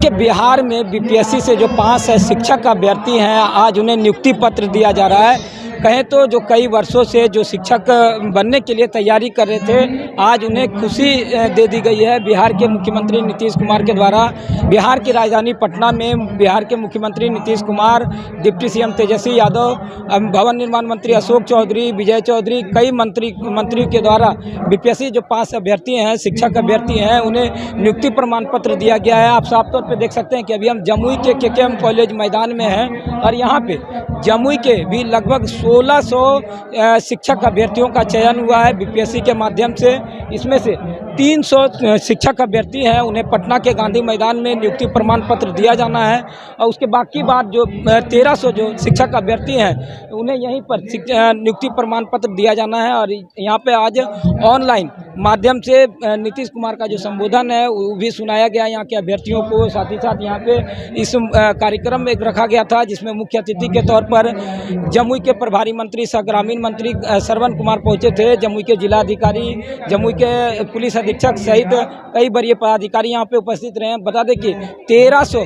देखिए, बिहार में बीपीएससी से जो पास है शिक्षक अभ्यर्थी हैं, आज उन्हें नियुक्ति पत्र दिया जा रहा है। कहें तो जो कई वर्षों से जो शिक्षक बनने के लिए तैयारी कर रहे थे, आज उन्हें खुशी दे दी गई है बिहार के मुख्यमंत्री नीतीश कुमार के द्वारा। बिहार की राजधानी पटना में बिहार के मुख्यमंत्री नीतीश कुमार, डिप्टी सीएम तेजस्वी यादव, भवन निर्माण मंत्री अशोक चौधरी, विजय चौधरी, कई मंत्रियों के द्वारा बीपीएससी जो पास अभ्यर्थी हैं, शिक्षक अभ्यर्थी हैं, उन्हें नियुक्ति प्रमाण पत्र दिया गया है। आप साफ तौर पे देख सकते हैं कि अभी हम जमुई के केकेएम कॉलेज मैदान में हैं और यहाँ पे जमुई के भी लगभग 1600 शिक्षक अभ्यर्थियों का चयन हुआ है बीपीएससी के माध्यम से। इसमें से 300 शिक्षक अभ्यर्थी हैं, उन्हें पटना के गांधी मैदान में नियुक्ति प्रमाण पत्र दिया जाना है और उसके बाकी बाद जो 1300 जो शिक्षक अभ्यर्थी हैं, उन्हें यहीं पर नियुक्ति प्रमाण पत्र दिया जाना है। और यहाँ पे आज ऑनलाइन माध्यम से नीतीश कुमार का जो संबोधन है वो भी सुनाया गया यहाँ के अभ्यर्थियों को। साथ ही साथ यहाँ पे इस कार्यक्रम में रखा गया था जिसमें मुख्य अतिथि के तौर पर जमुई के प्रभारी मंत्री सह ग्रामीण मंत्री श्रवण कुमार पहुँचे थे। जमुई के जिलाधिकारी, जमुई के पुलिस अधीक्षक सहित कई वरीय पदाधिकारी यहाँ पे उपस्थित रहे हैं। बता दें कि 1300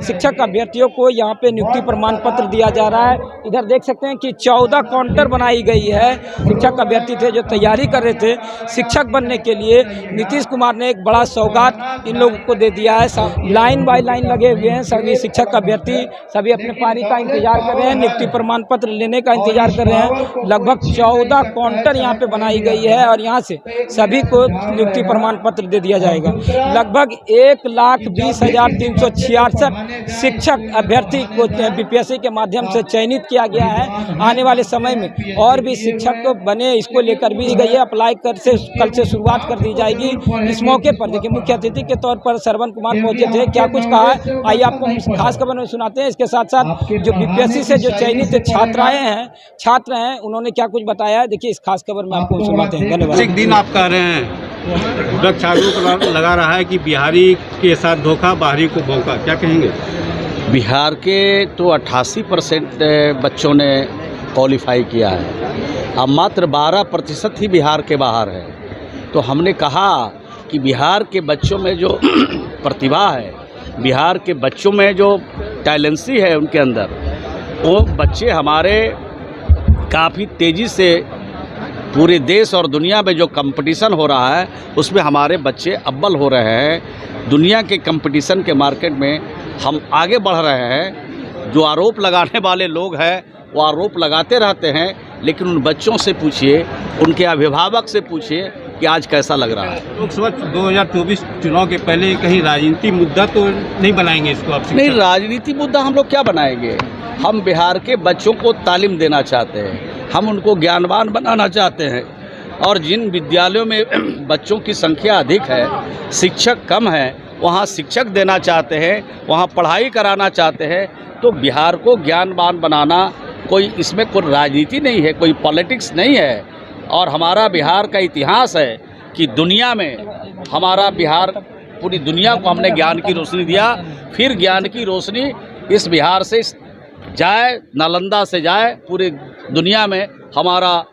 शिक्षक अभ्यर्थियों को यहाँ पे नियुक्ति प्रमाण पत्र दिया जा रहा है। इधर देख सकते हैं कि 14 काउंटर बनाई गई है। शिक्षक अभ्यर्थी थे जो तैयारी कर रहे थे शिक्षक बनने के लिए, नीतीश कुमार ने एक बड़ा सौगात इन लोगों को दे दिया है। लाइन बाय लाइन लगे हुए हैं सभी शिक्षक अभ्यर्थी, सभी अपने पारी का इंतजार कर रहे हैं, नियुक्ति प्रमाण पत्र लेने का इंतजार कर रहे हैं। लगभग 14 काउंटर यहाँ पे बनाई गई है और यहाँ से सभी को नियुक्ति प्रमाण पत्र दे दिया जाएगा। लगभग 1,20,366 शिक्षक अभ्यर्थी को बीपीएससी के माध्यम से चयनित किया गया है। आने वाले समय में और भी शिक्षक बने, इसको लेकर भी गई है। अप्लाई कल से शुरुआत कर दी जाएगी। इस मौके पर देखिए मुख्य अतिथि के तौर पर श्रवण कुमार पहुंचे थे, क्या कुछ कहा है आइए आपको खास खबर में सुनाते हैं। इसके साथ साथ जो बीपीएससी से जो चयनित छात्र हैं उन्होंने क्या कुछ बताया है, देखिए इस खास खबर में आपको सुनाते हैं। धन्यवाद। एक दिन आप कह रहे हैं वृक्ष आरोप लगा रहा है कि बिहारी के साथ धोखा, बाहरी को भौंका, क्या कहेंगे? बिहार के तो 88% बच्चों ने क्वालिफाई किया है, अब मात्र 12% ही बिहार के बाहर है। तो हमने कहा कि बिहार के बच्चों में जो प्रतिभा है, बिहार के बच्चों में जो टैलेंसी है उनके अंदर, वो बच्चे हमारे काफ़ी तेज़ी से पूरे देश और दुनिया में जो कंपटीशन हो रहा है उसमें हमारे बच्चे अव्वल हो रहे हैं। दुनिया के कंपटीशन के मार्केट में हम आगे बढ़ रहे हैं। जो आरोप लगाने वाले लोग हैं वो आरोप लगाते रहते हैं, लेकिन उन बच्चों से पूछिए, उनके अभिभावक से पूछिए कि आज कैसा लग रहा है। लोकसभा 2024 चुनाव के पहले कहीं राजनीति मुद्दा तो नहीं बनाएंगे इसको आप? नहीं, राजनीति मुद्दा हम लोग क्या बनाएंगे। हम बिहार के बच्चों को तालीम देना चाहते हैं, हम उनको ज्ञानवान बनाना चाहते हैं। और जिन विद्यालयों में बच्चों की संख्या अधिक है, शिक्षक कम है, वहाँ शिक्षक देना चाहते हैं, वहाँ पढ़ाई कराना चाहते हैं। तो बिहार को ज्ञानवान बनाना, कोई इसमें कोई राजनीति नहीं है, कोई पॉलिटिक्स नहीं है। और हमारा बिहार का इतिहास है कि दुनिया में हमारा बिहार, पूरी दुनिया को हमने ज्ञान की रोशनी दिया। फिर ज्ञान की रोशनी इस बिहार से जाए, नालंदा से जाए, पूरी दुनिया में हमारा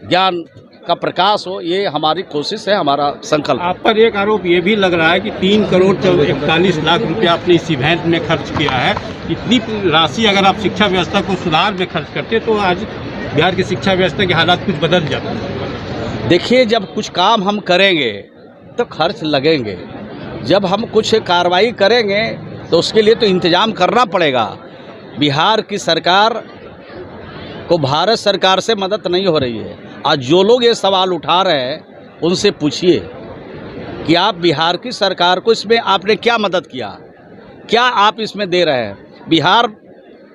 ज्ञान का प्रकाश हो, ये हमारी कोशिश है, हमारा संकल्प। आप पर एक आरोप ये भी लग रहा है कि 3 करोड़ 41 लाख रुपया आपने इस इवेंट में खर्च किया है। इतनी राशि अगर आप शिक्षा व्यवस्था को सुधार में खर्च करते तो आज बिहार की शिक्षा व्यवस्था के हालात कुछ बदल जाते। देखिए, जब कुछ काम हम करेंगे तो खर्च लगेंगे, जब हम कुछ कार्रवाई करेंगे तो उसके लिए तो इंतजाम करना पड़ेगा। बिहार की सरकार को भारत सरकार से मदद नहीं हो रही है। आज जो लोग ये सवाल उठा रहे हैं उनसे पूछिए कि आप बिहार की सरकार को इसमें आपने क्या मदद किया, क्या आप इसमें दे रहे हैं। बिहार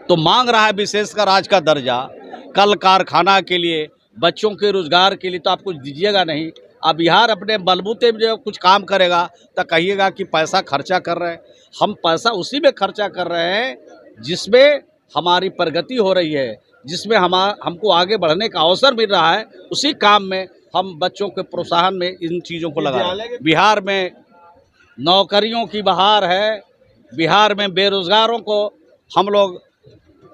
तो मांग रहा है विशेषकर आज का दर्जा, कल कारखाना के लिए, बच्चों के रोजगार के लिए, तो आप कुछ दीजिएगा नहीं। अब बिहार अपने बलबूते में जो कुछ काम करेगा तो कहिएगा कि पैसा खर्चा कर रहे हैं। हम पैसा उसी में खर्चा कर रहे हैं जिसमें हमारी प्रगति हो रही है, जिसमें हमको आगे बढ़ने का अवसर मिल रहा है। उसी काम में हम बच्चों के प्रोत्साहन में इन चीज़ों को लगा रहे हैं। बिहार में नौकरियों की बहार है, बिहार में बेरोजगारों को हम लोग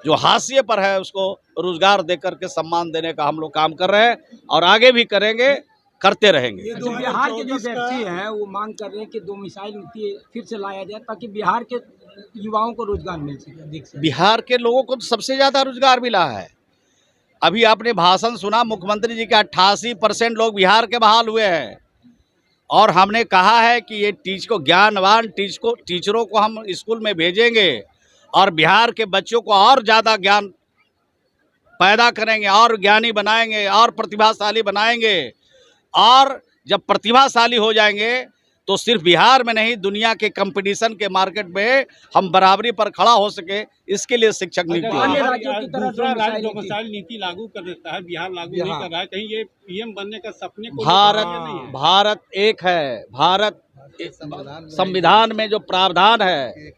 जो हाशिए पर है उसको रोजगार देकर के सम्मान देने का हम लोग काम कर रहे हैं और आगे भी करेंगे। करते रहेंगे। अच्छा, बिहार के जो व्यक्ति हैं वो मांग कर रहे हैं कि डोमिसाइल नीति फिर से लाया जाए ताकि बिहार के युवाओं को रोजगार मिल सके। देख सके बिहार के लोगों को तो सबसे ज़्यादा रोजगार मिला है। अभी आपने भाषण सुना मुख्यमंत्री जी का, 88% लोग बिहार के बहाल हुए हैं। और हमने कहा है कि ये ज्ञानवान टीचरों को हम स्कूल में भेजेंगे और बिहार के बच्चों को और ज़्यादा ज्ञान पैदा करेंगे और ज्ञानी बनाएंगे और प्रतिभाशाली बनाएंगे। और जब प्रतिभाशाली हो जाएंगे तो सिर्फ बिहार में नहीं, दुनिया के कंपटीशन के मार्केट में हम बराबरी पर खड़ा हो सके, इसके लिए शिक्षक नीति अन्य है। राज्यों की तरह दूसरा राज्य डोमिसाइल डोमिसाइल नीति लागू कर देता है, बिहार लागू नहीं कर रहा है। कहीं ये पीएम बनने का सपने को नहीं है। भारत एक है। भारत संविधान में जो प्रावधान है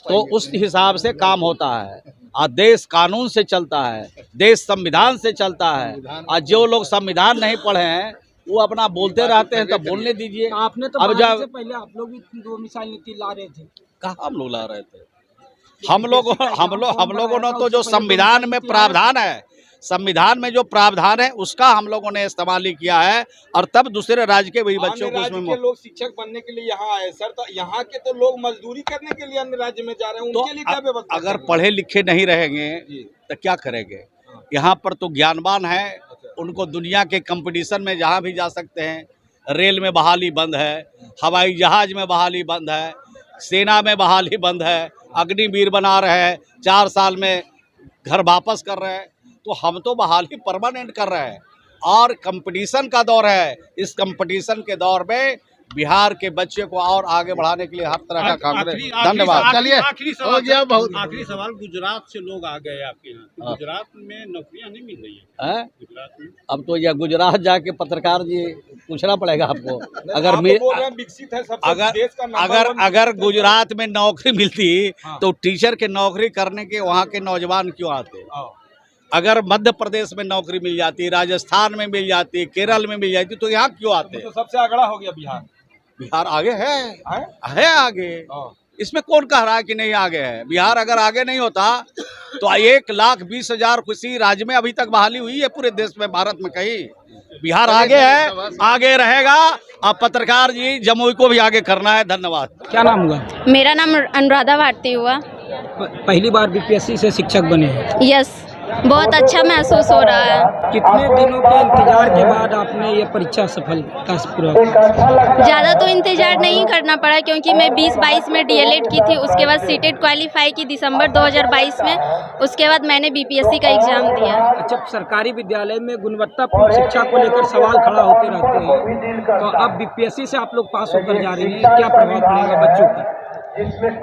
तो उस हिसाब से काम होता है। और देश कानून से चलता है, देश संविधान से चलता है। और जो लोग संविधान नहीं पढ़े हैं वो अपना बोलते रहते हैं, तो बोलने दीजिए। आपने तो अब जब से पहले आप लोग भी डोमिसाइल नीति ला रहे थे। कहाँ हम लोग ला रहे थे? हम लोगों ने तो जो संविधान में प्रावधान है, संविधान में जो प्रावधान है उसका हम लोगों ने इस्तेमाल ही किया है। और तब दूसरे राज्य के वही बच्चों को उसमें लोग शिक्षक बनने के लिए यहाँ आए सर, तो यहाँ के तो लोग मजदूरी करने के लिए अन्य राज्य में जा रहे हैं, उनके लिए क्या व्यवस्था? अगर पढ़े लिखे नहीं रहेंगे तो क्या करेंगे? यहाँ पर तो ज्ञानवान है, उनको दुनिया के कंपटीशन में जहाँ भी जा सकते हैं। रेल में बहाली बंद है, हवाई जहाज में बहाली बंद है, सेना में बहाली बंद है, अग्निवीर बना रहे हैं, 4 साल में घर वापस कर रहे हैं। तो हम तो बहाली परमानेंट कर रहे हैं। और कंपटीशन का दौर है, इस कंपटीशन के दौर में बिहार के बच्चे को और आगे बढ़ाने के लिए हर तरह का काम करें। धन्यवाद। चलिए, हो गया बहुत। आखिरी सवाल, गुजरात से लोग आ गए आपके यहाँ, तो गुजरात में नौकरियां नहीं मिल रही है? गुजरात में अब तो यह गुजरात जाके पत्रकार जी पूछना पड़ेगा आपको। अगर विकसित है सबसे देश का नंबर 1 अगर गुजरात में नौकरी मिलती तो टीचर के नौकरी करने के वहाँ के नौजवान क्यों आते? अगर मध्य प्रदेश में नौकरी मिल जाती, राजस्थान में मिल जाती, केरल में मिल जाती, तो यहाँ क्यों आते? तो सबसे अगड़ा हो गया बिहार। बिहार आगे है आगे। इसमें कौन कह रहा है कि नहीं आगे है? बिहार अगर आगे नहीं होता तो 1,20,000 किसी राज्य में अभी तक बहाली हुई है पूरे देश में, भारत में कहीं। बिहार आगे है, आगे रहेगा। अब पत्रकार जी जमुई को भी आगे करना है। धन्यवाद। क्या नाम हुआ? मेरा नाम अनुराधा भारती हुआ। पहली बार बीपीएससी से शिक्षक बने हैं। यस, बहुत अच्छा महसूस हो रहा है। कितने दिनों के इंतजार के बाद आपने ये परीक्षा सफलता से पूरा? ज़्यादा तो इंतजार नहीं करना पड़ा, क्योंकि मैं 2022 में डीएलएड की थी, उसके बाद सीटेट क्वालिफाई की दिसंबर 2022 में, उसके बाद मैंने बीपीएससी का एग्जाम दिया। अच्छा, सरकारी विद्यालय में गुणवत्तापूर्ण शिक्षा को लेकर सवाल खड़ा होते रहते हैं, तो अब बीपीएससी से आप लोग पास होकर जा रही हैं, क्या प्रभाव पड़ेगा बच्चों पर?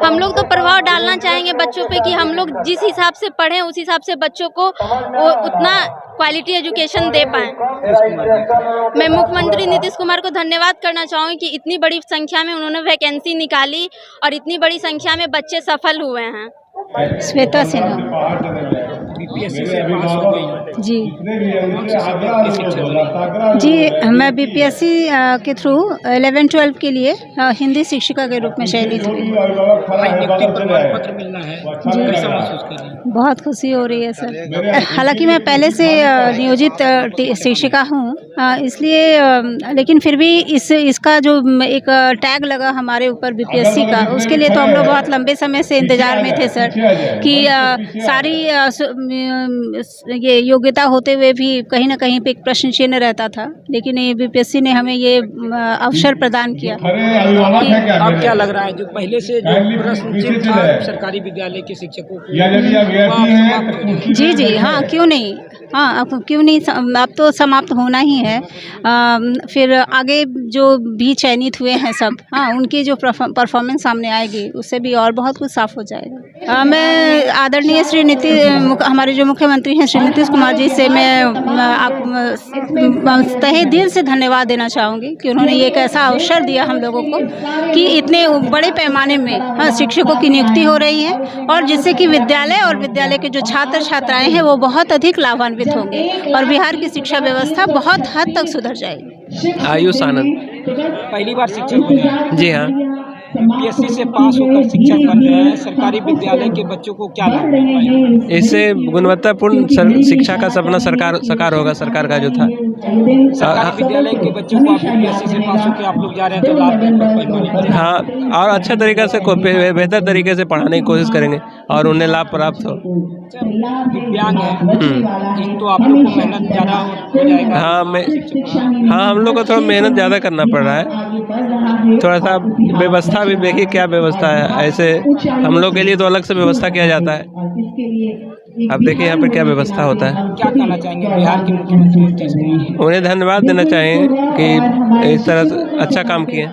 हम लोग तो प्रभाव डालना चाहेंगे बच्चों पे कि हम लोग जिस हिसाब से पढ़ें उस हिसाब से बच्चों को उतना क्वालिटी एजुकेशन दे पाएं। मैं मुख्यमंत्री नीतीश कुमार को धन्यवाद करना चाहूँगी कि इतनी बड़ी संख्या में उन्होंने वैकेंसी निकाली और इतनी बड़ी संख्या में बच्चे सफल हुए हैं। श्वेता सिन्हा। बीपीएससी से पास हो गई जी कौन सी सब्जेक्ट की शिक्षा? जी, मैं बीपीएससी के थ्रू 11-12 के लिए हिंदी शिक्षिका के रूप में चयनित हुई। नियुक्ति प्रमाण पत्र मिलना है, जी। कैसा महसूस कर रही हैं? बहुत खुशी हो रही है सर। हालांकि मैं पहले से नियोजित शिक्षिका हूँ, इसलिए लेकिन फिर भी इसका जो एक टैग लगा हमारे ऊपर बीपीएससी का, उसके लिए तो हम लोग बहुत लंबे समय से इंतजार में थे सर, कि सारी ये योग्यता होते हुए भी कहीं ना कहीं पे एक प्रश्न चिन्ह रहता था। लेकिन ये बीपीएससी ने हमें ये अवसर प्रदान किया। अब क्या लग रहा है, जो पहले से जो प्रश्न चिन्ह था सरकारी विद्यालय के शिक्षकों को, जी जी, हाँ क्यों नहीं, हाँ अब क्यों नहीं, अब तो समाप्त होना ही है। फिर आगे जो भी चयनित हुए हैं सब, हाँ उनकी जो परफॉर्मेंस सामने आएगी उससे भी और बहुत कुछ साफ हो जाएगा। मैं आदरणीय हमारे जो मुख्यमंत्री हैं श्री नीतीश कुमार जी से मैं तहे दिल से धन्यवाद देना चाहूँगी कि उन्होंने एक ऐसा अवसर दिया हम लोगों को कि इतने बड़े पैमाने में हाँ शिक्षकों की नियुक्ति हो रही है, और जिससे कि विद्यालय और विद्यालय के जो छात्र छात्राएं हैं वो बहुत अधिक लाभान्वित होंगे और बिहार की शिक्षा व्यवस्था बहुत हद तक सुधर जाएगी। आयुष आनंद। पहली बार शिक्षक बने? जी हाँ। बीपीएससी से पास होकर शिक्षक बन रहे हैं, सरकारी विद्यालय के बच्चों को क्या लाभ मिल पाएगा? इससे गुणवत्तापूर्ण शिक्षा का सपना साकार होगा सरकार का जो था। सरकारी विद्यालय के बच्चों को आप यूपीएससी से पास होकर आप लोग जा रहे हैं तो लाभ मिलेगा। हाँ, और अच्छा तरीक़े से बेहतर तरीके से पढ़ाने की कोशिश करेंगे और उन्हें लाभ प्राप्त हो। दिव्यांग है तो आप लोग को मेहनत ज़्यादा हो जाएगा। हाँ, हम लोग को थोड़ा मेहनत ज़्यादा करना पड़ रहा है। थोड़ा सा व्यवस्था भी देखिए क्या व्यवस्था है, ऐसे हम लोग के लिए तो अलग से व्यवस्था किया जाता है। अब देखिए यहाँ पर क्या व्यवस्था होता है। क्या कहना चाहेंगे बिहार के मुख्यमंत्री नीतीश कुमार? उन्हें धन्यवाद देना चाहेंगे कि इस तरह से अच्छा काम किए।